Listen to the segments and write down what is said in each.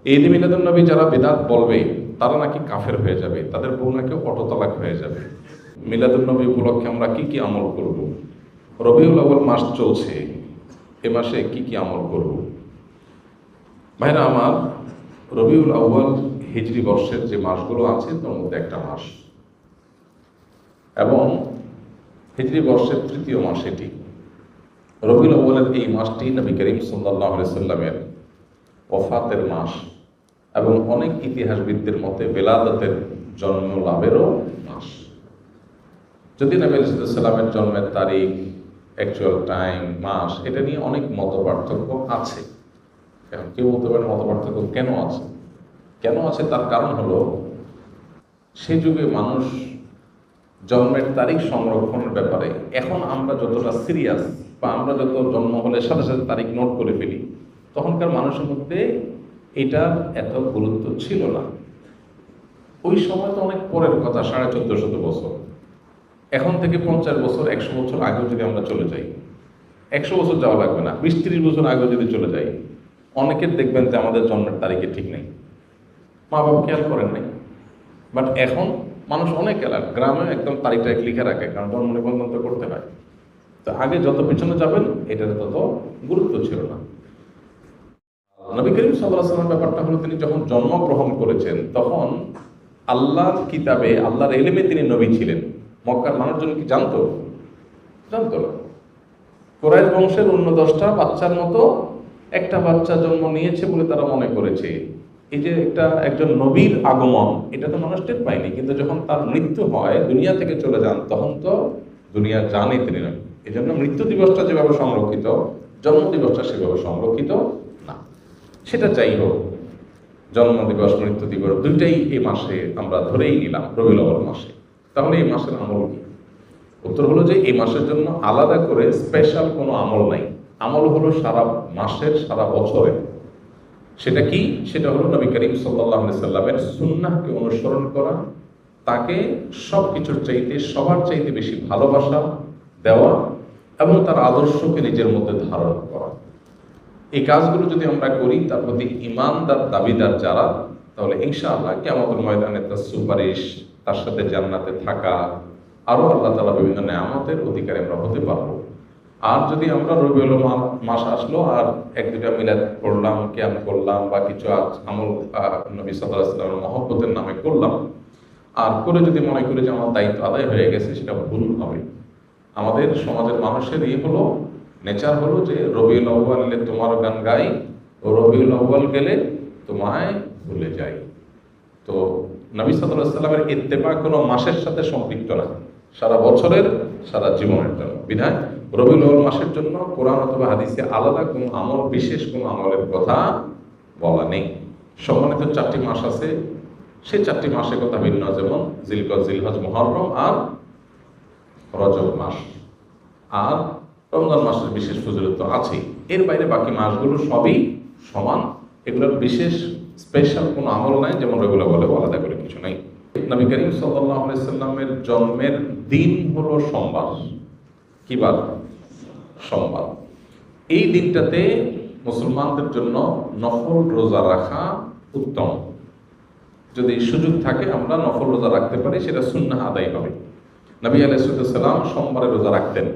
ঈদ মিলাদুন নবী যারা বিদআত বলবে তারা নাকি কাফের হয়ে যাবে, তাদের বউ নাকি অটোতালাক হয়ে যাবে। মিলাদুন নবী উপলক্ষে আমরা কি কি আমল করব? রবিউল আউয়াল মাস চলছে, এ মাসে কি কি আমল করব? ভাইরা আমার, রবিউল আউয়াল হিজরি বর্ষের যে মাসগুলো আছে তার মধ্যে একটা মাস, এবং হিজরি বর্ষের তৃতীয় মাস এটি। রবিউল আউয়ালের এই মাসটি নবী করিম সাল্লাল্লাহু আলাইহি সাল্লামের ওফাতের মাস, এবং অনেক ইতিহাসবিদদের মতে বেলাদতের জন্ম লাভেরও মাস। যদি নবী আলাইহিস সালামের জন্মের তারিখ, অ্যাকচুয়াল টাইম, মাস, এটা নিয়ে অনেক মত পার্থক্য আছে। এখন কেউ বলতে পারেন মত পার্থক্য কেন আছে? কেন আছে তার কারণ হলো, সে যুগে মানুষ জন্মের তারিখ সংরক্ষণের ব্যাপারে এখন আমরা যতটা সিরিয়াস, বা আমরা যত জন্ম হলে সাথে সাথে তারিখ নোট করে ফেলি, তখনকার মানুষের মধ্যে এটার এত গুরুত্ব ছিল না। ওই সময় তো অনেক পরের কথা, 1450 বছর। এখন থেকে 50 বছর, 100 বছর আগেও যদি আমরা চলে যাই, 100 বছর যাওয়া লাগবে না, 20-30 বছর আগেও যদি চলে যাই, অনেকের দেখবেন যে আমাদের জন্মের তারিখে ঠিক নেই, মা বাবা খেয়াল করেন নাই। বাট এখন মানুষ অনেক এলাকা গ্রামে একদম তারিখটা লিখে রাখে, কারণ জন্ম নিবন্ধন তো করতে হয়। তো আগে যত পিছনে যাবেন এটার তত গুরুত্ব ছিল না। নবী করিম সাল্লাল্লাহু আলাইহি ওয়াসাল্লাম ব্যাপারটা হলো, তিনি যখন জন্মগ্রহণ করেছেন তখন আল্লাহর কিতাবে, আল্লাহর ইলমে তিনি নবী ছিলেন। মক্কার মানুষজন কি জানতো? জানতো না। কুরাইশ বংশের অন্য 10টা বাচ্চার মতো একটা বাচ্চা জন্ম নিয়েছে বলে তারা মনে করেছে। এই যে একজন নবীর আগমন, এটা তো মানুষ টের পায়নি, কিন্তু যখন তার মৃত্যু হয়, দুনিয়া থেকে চলে যান, তখন তো দুনিয়া জানে তিনি নবী। এই জন্য মৃত্যু দিবসটা যেভাবে সংরক্ষিত, জন্ম দিবসটা সেভাবে সংরক্ষিত না। সেটা যাই হোক, জন্ম দিবস, মৃত্যু দিবস দুইটাই এই মাসে আমরা ধরেই নিলাম, রবিউল আউয়াল মাসে। তাহলে এই মাসের আমল কি? উত্তর হলো যে এই মাসের জন্য আলাদা করে স্পেশাল কোনো আমল নাই। আমল হলো সারা মাসের, সারা বছরে। সেটা কি? সেটা হলো নবী করিম সাল্লাল্লাহু আলাইহি সাল্লামের সুন্নাহকে অনুসরণ করা, তাকে সব কিছুর চাইতে, সবার চাইতে বেশি ভালোবাসা দেওয়া, এবং তার আদর্শকে নিজের মধ্যে ধারণ করা। এই কাজগুলো যদি আমরা করি, তার প্রতি ঈমানদার দাবিদার যারা, তাহলে ইনশাআল্লাহ কিয়ামতের ময়দানে তার সুপারিশ, তার সাথে জান্নাতে থাকা, আরো আল্লাহ তাআলা বিভিন্ন নেয়ামতের অধিকারী আমরা হতে পারবো। আর যদি আমরা রবিউল মাস আসলো আর 1-2টা মিলাদ পড়লাম, কিয়াম করলাম, বা কিছু আমল নবী সাল্লাল্লাহু আলাইহি ওয়াসাল্লামের মহব্বতের নামে করলাম, আর করে যদি মনে করি যে আমার দায়িত্ব আদায় হয়ে গেছে, সেটা ভুল হবে। আমাদের সমাজের মানুষের হলো নেচার হলো যে রবিউল আউয়াল এলে তোমার গান গাই, ও রবিউল আউয়াল গেলে তোমায় ভুলে যাই। তো নবী সাল্লাল্লাহু আলাইহি ওয়াসাল্লামের ইত্তেবা কোনো মাসের সাথে সম্পৃক্ত না, সারা বছরের, সারা জীবনের জন্য। বিধায় রবিউল আউয়াল মাসের জন্য কোরআন অথবা হাদিসে আলাদা কোনো আমল, বিশেষ কোনো আমলের কথা বলা নেই। সম্মানিত 4টি মাস আছে, সেই 4টি মাসের কথা ভিন্ন, যেমন জিলকদ, জিলহজ, মুহররম আর রজব মাস। আর রমজান মাসের বিশেষ ফজিলত তো আছেই। এর বাইরে বাকি মাসগুলো সবই সমান, এগুলোর বিশেষ স্পেশাল কোনো আমল নাই, যেমন রবিউল আউয়ালে আলাদা করে কিছু নাই। নবী করিম সাল্লাল্লাহু আলাইহি সাল্লামের জন্মের দিন হলো সোমবার। কি বার? সোমবার। এই দিনটাতে মুসলমানদের জন্য নফল রোজা রাখা উত্তম। যদি সুযোগ থাকে আমরা নফল রোজা রাখতে পারি, সেটা সুন্নাহ আদায় হবে। নবী আলাইহিস সালাম সোমবারে রোজা রাখতেন,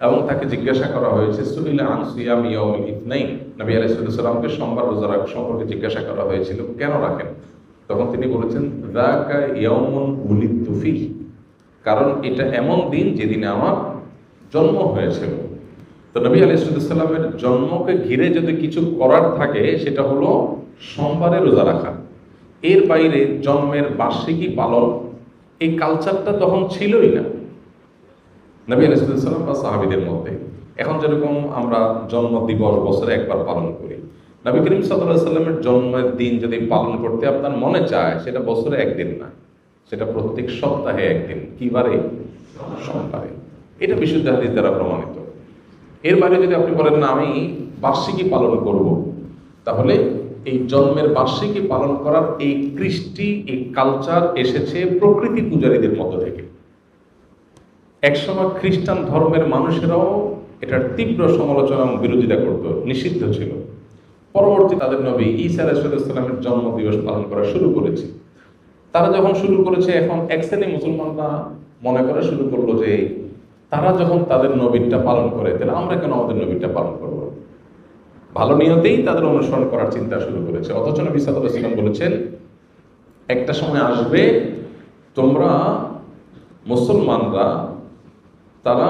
এবং তাকে জিজ্ঞাসা করা হয়েছে, সুইলা আন সিয়ামি ইয়াউমিল ইথনাইন, নবী আলাইহিস সালামকে সোমবার রোজা রাখা সম্পর্কে জিজ্ঞাসা করা হয়েছিল, কেন রাখেন? তখন তিনি বলেছেন, যাকা ইয়াউমুন উলিদতু ফিহি, কারণ এটা এমন দিন যেদিনে আমার জন্ম হয়েছিল। তো নবী আলাইহিস সালামের জন্মকে ঘিরে যদি কিছু করার থাকে, সেটা হলো সোমবারে রোজা রাখা। এর বাইরে জন্মের বার্ষিকী পালন, এই কালচারটা তখন ছিলই না নবী আলাইহিস সালাম বা সাহাবীদের মধ্যে। এখন যেরকম আমরা জন্ম দিবস বছরে একবার পালন করি, নবী করিম সাল্লাল্লাহু আলাইহি সাল্লামের জন্মের দিন যদি পালন করতে আপনার মনে চায়, সেটা বছরে একদিন না, সেটা প্রত্যেক সপ্তাহে একদিন। কি বারে? সোমবারে। এটা বিশুদ্ধ হাদিস দ্বারা প্রমাণিত। এর বাইরে যদি আপনি বলেন না আমি বার্ষিকী পালন করব, তাহলে এই জন্মের বার্ষিকী পালন করার এই কৃষ্টি, এই কালচার এসেছে প্রকৃতি পূজারীদের মধ্য থেকে। একসময় খ্রিস্টান ধর্মের মানুষেরাও এটার তীব্র সমালোচনা এবং বিরোধিতা করত, নিষিদ্ধ ছিল। পরবর্তী তাদের নবী ঈসা আলাইহিস সালামের জন্ম দিবস পালন করা শুরু করেছে। তারা যখন শুরু করেছে, এখন এক শ্রেণী মুসলমানরা মনে করা শুরু করলো যে তারা যখন তাদের নবীরটা পালন করে, তাহলে আমরা কেন আমাদের নবীরটা পালন করব? ভালো নিয়তেই তাদের অনুসরণ করার চিন্তা শুরু করেছে। অথচ নবী সাল্লাল্লাহু আলাইহি ওয়াসাল্লাম বলেছেন, একটা সময় আসবে তোমরা মুসলমানরা তারা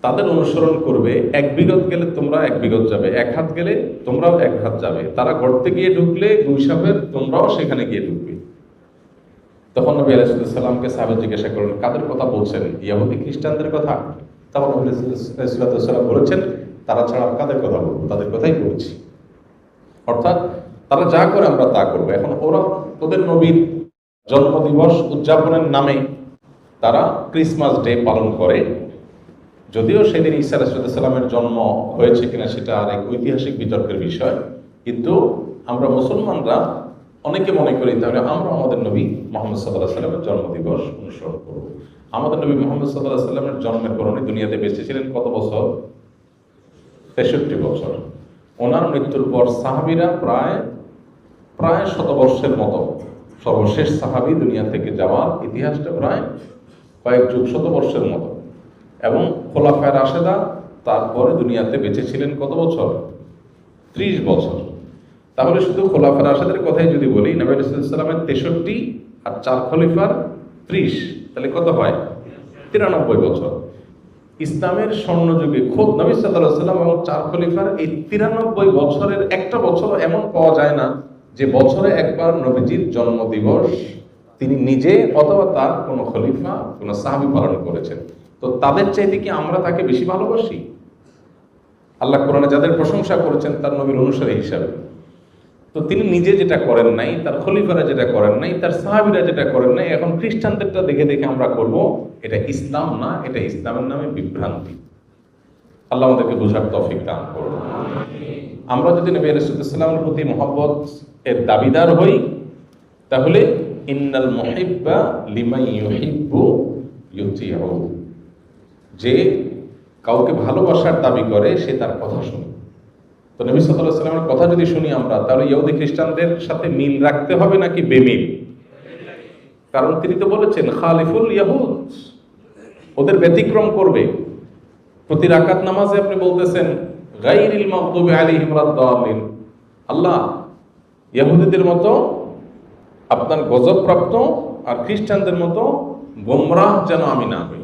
তাদের অনুসরণ করবে, এক বিগত গেলে তোমরা এক বিগত যাবে, এক হাত গেলে তোমরাও এক হাত যাবে, তারা গর্তে গিয়ে ঢুকলে গুইসাবের তোমরাও সেখানে গিয়ে ঢুকবে। তখন নবী আলাইহিস সালামকে সাহাবা জিজ্ঞাসা করলেন, কাদের কথা বলছেন? ইহুদি খ্রিস্টানদের কথা? তখন নবী আলাইহিস সালাম বলেছেন, তারা ছাড়া আর কাদের কথা বলবো? তাদের কথাই বলছি। অর্থাৎ তারা যা করে আমরা তা করবো। এখন ওরা ওদের নবীর জন্মদিবস উদযাপনের নামে তারা ক্রিসমাস ডে পালন করে, যদিও সেদিন ঈসা আলাইহিস সালামের জন্ম হয়েছে কিনা সেটা আর এক ঐতিহাসিক বিতর্কের বিষয়, কিন্তু আমরা মুসলমানরা অনেকে মনে করি তাহলে আমরা আমাদের নবী মুহাম্মদ সাল্লাল্লাহু আলাইহি সাল্লামের জন্মদিবস অনুসরণ করব। আমাদের নবী মুহাম্মদ সাল্লাল্লাহু আলাইহি সাল্লামের জন্মের পর উনি দুনিয়াতে বেঁচে ছিলেন কত বছর? 63 বছর। ওনার মৃত্যুর পর সাহাবীরা প্রায় শতবর্ষের মতো, সর্বশেষ সাহাবী দুনিয়া থেকে যাওয়ার ইতিহাসটা প্রায় কয়েক যুগ শতবর্ষের মতো, এবং খোলাফায়ে রাশেদা তারপরে দুনিয়াতে বেঁচে ছিলেন কত বছর? 30 বছর। তাহলে শুধু খোলাফায়ে রাশেদের কথাই যদি বলি, নবী আলাইহিস সালামের 63 আর 4 খলিফার 30, তাহলে কত হয়? 93 বছর। ইসলামের স্বর্ণযুগে খোদ নবী সাল্লাল্লাহু আলাইহি সাল্লাম এবং 4 খলিফার এই 93 বছরের একটা বছরও এমন পাওয়া যায় না যে বছরে একবার নবীজির জন্মদিবস তিনি নিজে অথবা তার কোনো খলিফা কোনো সাহাবী পালন করেছেন। তো তাদের চাইতে কি আমরা তাকে বেশি ভালোবাসি? আল্লাহ কোরআনে যাদের প্রশংসা করেছেন তার নবীর অনুসারী হিসাবে, তো তিনি নিজে যেটা করেন নাই, তার খলিফারা যেটা করেন নাই, তার সাহাবীরা যেটা করেন নাই, এখন খ্রিস্টানদেরটা দেখে দেখে আমরা করব, এটা ইসলাম না, এটা ইসলামের নামে বিভ্রান্তি। আল্লাহ আমাদেরকে বোঝার তৌফিক দান করুন। আমরা যদি নবী আলাইহিস সালামের প্রতি মহব্বত এর দাবিদার হই, তাহলে ইন্নাল মুহিব্বা লিমান ইউহিব্বু ইউতিউ, যে কাউকে ভালোবাসার দাবি করে সে তার কথা শুনে। তো নবী সাল্লাল্লাহু আলাইহি ওয়াসাল্লামের কথা যদি শুনি আমরা, তাহলে ইহুদি খ্রিস্টানদের সাথে মিল রাখতে হবে নাকি বেমিল? কারণ তিনি তো বলেছেন খালিফুল ইয়াহুদ, ওদের ব্যতিক্রম করবে। প্রতি রাকাত নামাজে আপনি বলতেছেন গায়রিল মাগদুবি আলাইহিম ওয়ালাদ-দাল্লিন, আল্লাহ ইহুদিদের মতো আপনার গজবপ্রাপ্ত আর খ্রিস্টানদের মতো গোমরাহ যেন আমি না হই,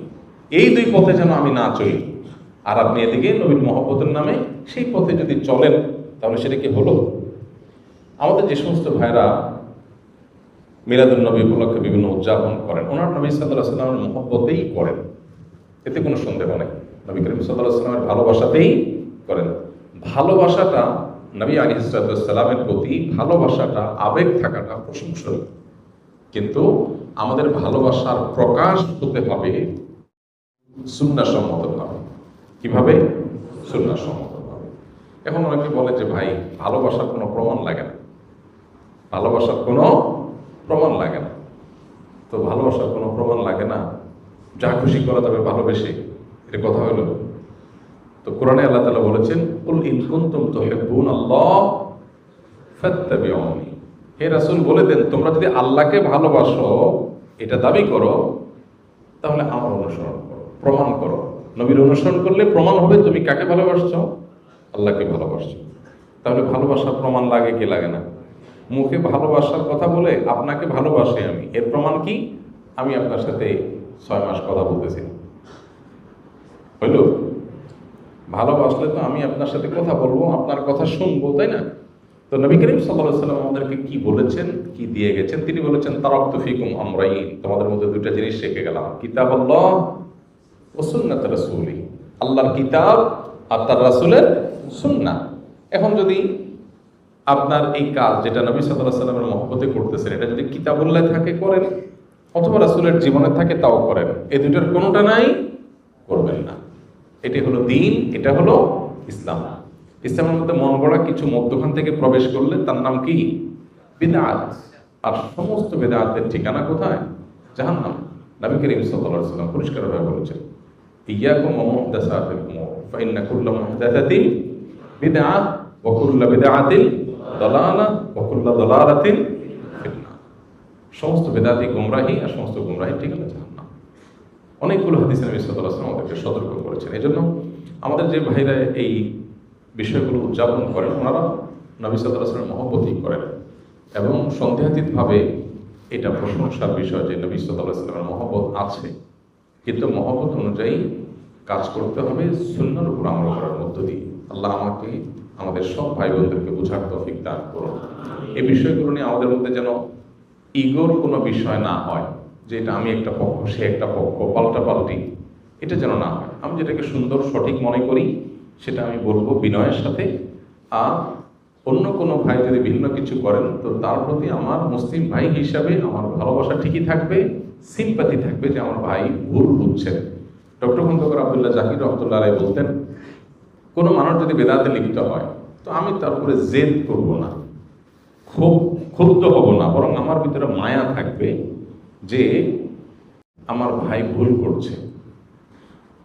এই দুই পথে যেন আমি না চলি। আর আপনি এদিকে নবীর মহব্বতের নামে সেই পথে যদি চলেন, তাহলে সেটা কি হলো? আমাদের যে সমস্ত ভাইরা মিলাদুন নবী উপলক্ষে বিভিন্ন উদযাপন করেন, ওনার নবী সাল্লাল্লাহু আলাইহি ওয়াসাল্লামের মহব্বতেই করেন, এতে কোনো সন্দেহ নেই। নবী করিম সাল্লাল্লাহু আলাইহি ওয়াসাল্লামের ভালোবাসাতেই করেন। ভালোবাসাটা নবী আলাইহিস সালামের প্রতি ভালোবাসাটা, আবেগ থাকাটা প্রশংসনীয়, কিন্তু আমাদের ভালোবাসার প্রকাশ হতে হবে সুন্নাহসম্মতভাবে। কিভাবে? সুন্নাহসম্মতভাবে। এখন অনেকে বলে যে ভাই ভালোবাসার কোনো প্রমাণ লাগে না, ভালোবাসার কোনো প্রমাণ লাগে না। তো ভালোবাসার কোনো প্রমাণ লাগে না, যা খুশি করা যাবে ভালোবেসে, এটা কথা হলো? তো কোরআনে আল্লাহ তাআলা বলেছেন, কুল ইন কুনতুম তুহিব্বুনাল্লাহ ফাত্তাবিউনি, হে রাসূল বলে দেন তোমরা যদি আল্লাহকে ভালোবাসো, এটা দাবি করো, তাহলে আমার অনুসরণ করো, প্রমাণ করো। নবীর অনুসরণ করলে প্রমাণ হবে তুমি কাকে ভালোবাসছো? আল্লাহকে ভালোবাসছো। তাহলে ভালোবাসার প্রমাণ লাগে কি লাগে না? মুখে ভালোবাসার কথা বলে আপনাকে ভালোবাসি আমি, এর প্রমাণ কি? আমি আপনার সাথে 6 মাস কথা বলতেছি, হইল? ভালোবাসলে তো আমি আপনার সাথে কথা বলবো, আপনার কথা শুনবো, তাই না? তো নবী করিম সাল্লাল্লাহু আলাইহি ওয়াসাল্লাম আমাদেরকে কি বলেছেন, কি দিয়ে গেছেন? তিনি বলেছেন তারাকতু ফিকুম আমরাইন, তোমাদের মধ্যে দুইটা জিনিস রেখে গেলাম, কিতাবুল্লাহ ওয়া সুন্নাত রাসূলি, আল্লাহর কিতাব আর তার রাসূলের সুন্নাহ। এখন যদি আপনার এই কাজ যেটা নবী সাল্লাল্লাহু আলাইহি ওয়াসাল্লামের মহব্বতে করতেছেন, এটা যদি কিতাবুল্লাহ থাকে করেন, অথবা রাসূলের জীবনে থাকে তাও করেন, এই দুইটার কোনোটা নাই করবেন না। এটি হলো দ্বীন, এটা হলো ইসলাম। ইসলামের মধ্যে মন গড়া কিছু মধ্যখান থেকে প্রবেশ করলে তার নাম কি? বিদআত। আর সমস্ত বিদআতের ঠিকানা কোথায়? জাহান্নাম। নবী করিম সাল্লাল্লাহু আলাইহি ওয়াসাল্লাম পরিষ্কারভাবে বলেছেন, ইয়াকুম ওয়া মুহদাসাতিল উমুর ফাইন্না কুল্লা মুহদাসাতিন বিদআহ ওয়া কুল্লু বিদআতিন দালালাহ ওয়া কুল্লু দালালাতিন ফিন্নার। সমস্ত বিদআতি গোমরাহি আর সমস্ত গোমরাহি ঠিকানা জাহান্নাম। অনেকগুলো হাদিসে নবী সাল্লাল্লাহু আলাইহি ওয়াসাল্লাম আমাদেরকে সতর্ক করেছেন। এজন্য আমাদের যে ভাইরা এই বিষয়গুলো উদযাপন করেন, ওনারা নবী সাল্লাল্লাহু আলাইহি ওয়াসাল্লামের মহব্বতই করেন এবং সন্দেহাতীতভাবে এটা প্রশংসার বিষয় যে নবী সাল্লাল্লাহু আলাইহি ওয়াসাল্লামের মহব্বত আছে, কিন্তু মহব্বত অনুযায়ী কাজ করতে হবে সুন্নাহর উপর আমল করার মধ্য দিয়ে। আল্লাহ আমাকে আমাদের সব ভাই বোনদেরকে বোঝার তৌফিক দান করুন। এই বিষয়গুলো নিয়ে আমাদের মধ্যে যেন ইগোর কোনো বিষয় না হয়, যে এটা আমি একটা পক্ষ সে একটা পক্ষ, পাল্টাপাল্টি, এটা যেন না হয়। আমি যেটাকে সুন্দর সঠিক মনে করি সেটা আমি বলবো বিনয়ের সাথে। আর অন্য কোনো ভাই যদি ভিন্ন কিছু করেন তো তার প্রতি আমার মুসলিম ভাই হিসাবে আমার ভালোবাসা ঠিকই থাকবে, সিম্পাথি থাকবে যে আমার ভাই ভুল বুঝছেন। ডক্টর খন্দকার আব্দুল্লাহ জাকির রহমতুল্লাহ আলাইহি বলতেন, কোনো মানুষ যদি বেদাতে লিপ্ত হয় তো আমি তার উপরে জেদ করবো না, খুব ক্ষুব্ধ হব না, বরং আমার ভিতরে মায়া থাকবে যে আমার ভাই ভুল করছে।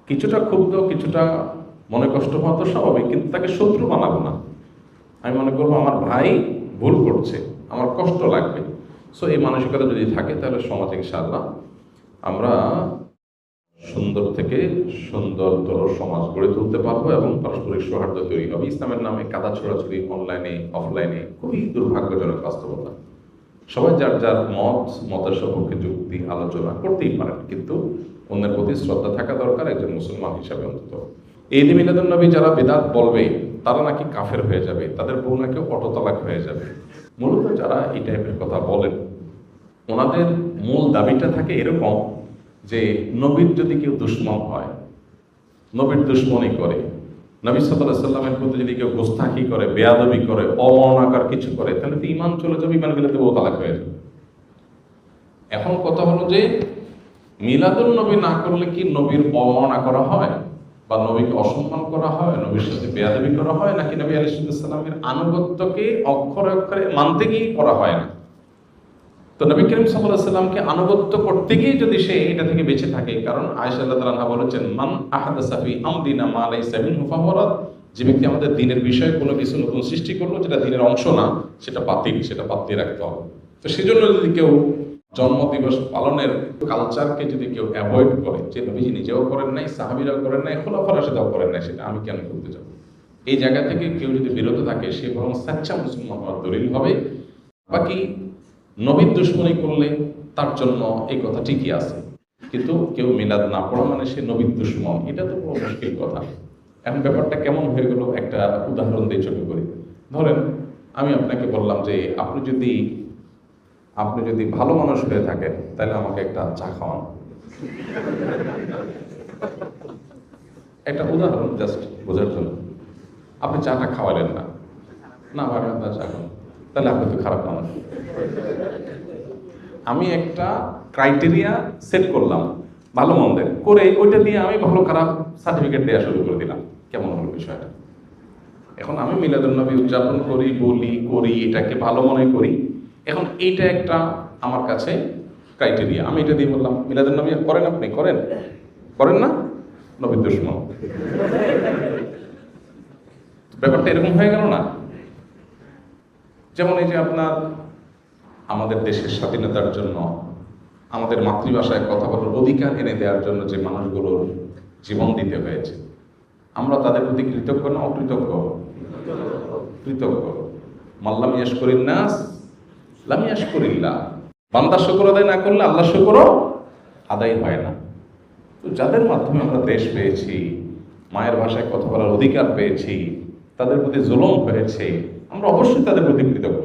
কিছুটা ক্ষুব্ধ, কিছুটা মনে কষ্ট হওয়া তো স্বাভাবিক, কিন্তু তাকে শত্রু বানাবো না। আমি মনে করবো আমার ভাই ভুল করছে, আমার কষ্ট লাগবে। সো এই মানসিকতা যদি থাকে তাহলে সমাজে ইনশাআল্লাহ আমরা সুন্দর থেকে সুন্দরতর সমাজ গড়ে তুলতে পারবো এবং পারস্পরিক সৌহার্দ্য তৈরি হবে। ইসলামের নামে কাদা ছোড়াছুড়ি অনলাইনে অফলাইনে খুবই দুর্ভাগ্যজনক বাস্তবতা। সবাই যার যার মতের সপক্ষে যুক্তি আলোচনা করতেই পারেন, কিন্তু অন্যের প্রতি শ্রদ্ধা থাকা দরকার একজন মুসলমান হিসাবে। অন্তত ঈদ মিলাদুন নবী যারা বেদাত বলবে তারা নাকি কাফের হয়ে যাবে, তাদের বউ নাকি অটোতালাক হয়ে যাবে। মূলত যারা এই টাইপের কথা বলেন ওনাদের মূল দাবিটা থাকে এরকম যে নবীর যদি কেউ দুশ্মন হয়, নবীর দুশ্মনী করে, নবী সাল্লাল্লাহু আলাইহি সাল্লামের প্রতি যদি কেউ গোস্তাখি করে, বেয়াদবি করে, অমর্ণাকার কিছু করে, তাহলে তো ঈমান চলে যাবে, ঈমান গেলে তো বউ তালাক হয়ে যাবে। এখন কথা হলো যে মিলাদুন নবী না করলে কি নবীর অবমাননা করা হয় বা নবীকে অসম্মান করা হয়, নবীর সাথে বেয়াদবি করা হয়, নাকি নবী আলাইহিস সালামের আনুগত্যকে অক্ষরে অক্ষরে মানতে গিয়ে করা হয় না? তো নবী করিম সাল্লাল্লাহু আলাইহি সাল্লামকে আনুগত্য করতে গিয়ে যদি সে এটা থেকে বেঁচে থাকে, কারণ আয়েশা রাদিয়াল্লাহু আনহা বলেছেন, মান আহাদাসা ফি আমরিনা মা লাইসা মিনহু ফাহুয়া রাদ, যে ব্যক্তি আমাদের দ্বীনের বিষয়ে কোনো কিছু নতুন সৃষ্টি করলো যেটা দ্বীনের অংশ না, সেটা বাতিল, সেটা বাদ দিয়ে রাখতে হবে। তো সেজন্য যদি কেউ জন্মদিবস পালনের কালচারকে যদি কেউ অ্যাভয়েড করে, যে নবীজি নিজেও করেন নাই, সাহাবীরাও করেন নাই, খোলাফায়ে রাশিদুনও করেন নাই, সেটা আমি কেন করতে যাব, এই জায়গা থেকে কেউ যদি বিরত থাকে সে বরং সাচ্চা মুসলমান হওয়ার দলিল হবে। বাকি নবীর দুশ্মনী করলে তার জন্য এই কথা ঠিকই আছে, কিন্তু কেউ মিলাদ না পড়া মানে সে নবীর দুশ্মন, এটা তো বড় মুশকিল কথা। এখন ব্যাপারটা কেমন হয়ে গেল, একটা উদাহরণ দিয়ে ছোট করি। ধরেন আমি আপনাকে বললাম যে আপনি যদি ভালো মানুষ হয়ে থাকেন তাহলে আমাকে একটা চা খাওয়ান। একটা উদাহরণ জাস্ট বোঝার জন্য। আপনি চাটা খাওয়ালেন না, না ভাই আপনার চা খান, তাহলে আপনি তো খারাপ মানুষ। আমি একটা ক্রাইটেরিয়া সেট করলাম ভালো মন্দের, করে ওইটা দিয়ে আমি ভালো খারাপ সার্টিফিকেট দেওয়া শুরু করে দিলাম। কেমন হলো বিষয়টা? এখন আমি মিলাদুন নবী উদযাপন করি, বলি, করি, এটাকে ভালো মনে করি। এখন এইটা একটা আমার কাছে ক্রাইটেরিয়া, আমি এটা দিয়ে বললাম মিলাদুন নবী করেন, আপনি করেন না, নবীর দুশমন। ব্যাপারটা এরকম হয়ে গেল না? যেমন এই যে আপনার আমাদের দেশের স্বাধীনতার জন্য, আমাদের মাতৃভাষায় কথা বলার অধিকার এনে দেওয়ার জন্য যে মানুষগুলোর জীবন দিতে হয়েছে, আমরা তাদের প্রতি কৃতজ্ঞ না অকৃতজ্ঞ? কৃতজ্ঞ। মাল্লাম ইয়াশকুরিন নাস লাম ইয়াশকুরিল্লাহ। বান্দা শুকর আদায় না করলে আল্লাহ শুকরও আদায় হয় না। তো যাদের মাধ্যমে আমরা দেশ পেয়েছি, মায়ের ভাষায় কথা বলার অধিকার পেয়েছি, তাদের প্রতি জুলুম হয়েছে, আমরা অবশ্যই তাদের প্রতি কৃতজ্ঞ।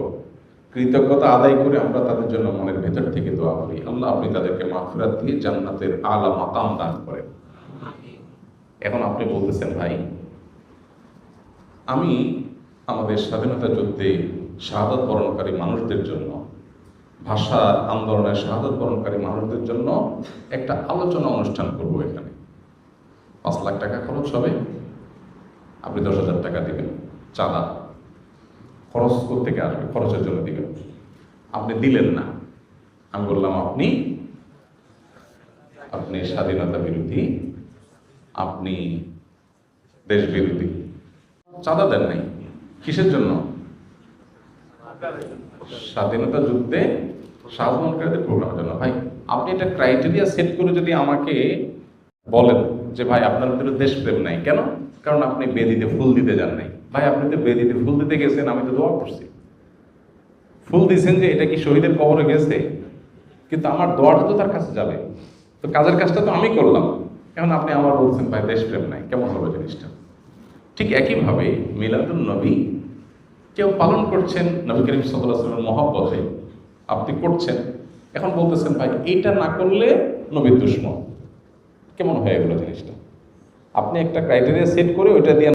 কৃতজ্ঞতা আদায় করে আমরা তাদের জন্য মনের ভেতর থেকে দোয়া করি, আল্লাহ আপনি তাদেরকে মাগফিরাত দিয়ে জান্নাতের আলা মাকাম দান করেন। এখন আপনি বলতেছেন ভাই আমি আমাদের স্বাধীনতা যুদ্ধে শাহাদাত বরণকারী মানুষদের জন্য, ভাষা আন্দোলনের শাহাদাত বরণকারী মানুষদের জন্য একটা আলোচনা অনুষ্ঠান করব। এখানে 5 লাখ টাকা খরচ হবে, আপনি 10,000 টাকা দিবেন চাঁদা, খরচ থেকে আসবে, খরচের জন্য দিবেন। আপনি দিলেন না, আমি বললাম আপনি স্বাধীনতা বিরোধী, আপনি দেশ বিরোধী, চাঁদা দেন নাই। কিসের জন্য? স্বাধীনতা যুদ্ধে শাহজাহানকারীদের প্রোগ্রামের জন্য। ভাই আপনি একটা ক্রাইটেরিয়া সেট করে যদি আমাকে বলেন যে ভাই আপনার ভিতরে দেশপ্রেম নাই, কেন? কারণ আপনি বেদিতে ফুল দিতে যান নাই। ভাই আপনি তো বেদিতে ফুল দিতে গেছেন, আমি তো দোয়া করছি। ফুল দিয়েছেন যে এটা কি শহীদের কবরে গেছে, কিন্তু আমার দোয়াটা তো তার কাছে যাবে। তো কাজের কাজটা তো আমি করলাম, এখন আপনি আমার বলছেন ভাই দেশপ্রেম নাই, কেমন হবে জিনিসটা? ঠিক একইভাবে মিলাদুন নবী কেউ পালন করছেন নবী করিম সাল্লাল্লাহু আলাইহি ওয়াসাল্লামের মহব্বতে, আপনি করছেন, এখন বলতেছেন ভাই এইটা না করলে নবীর দুশমন। কেমন হয় এগুলো জিনিসটা? আপনি একটা ক্রাইটেরিয়া সেট করে ওইটা দিয়ে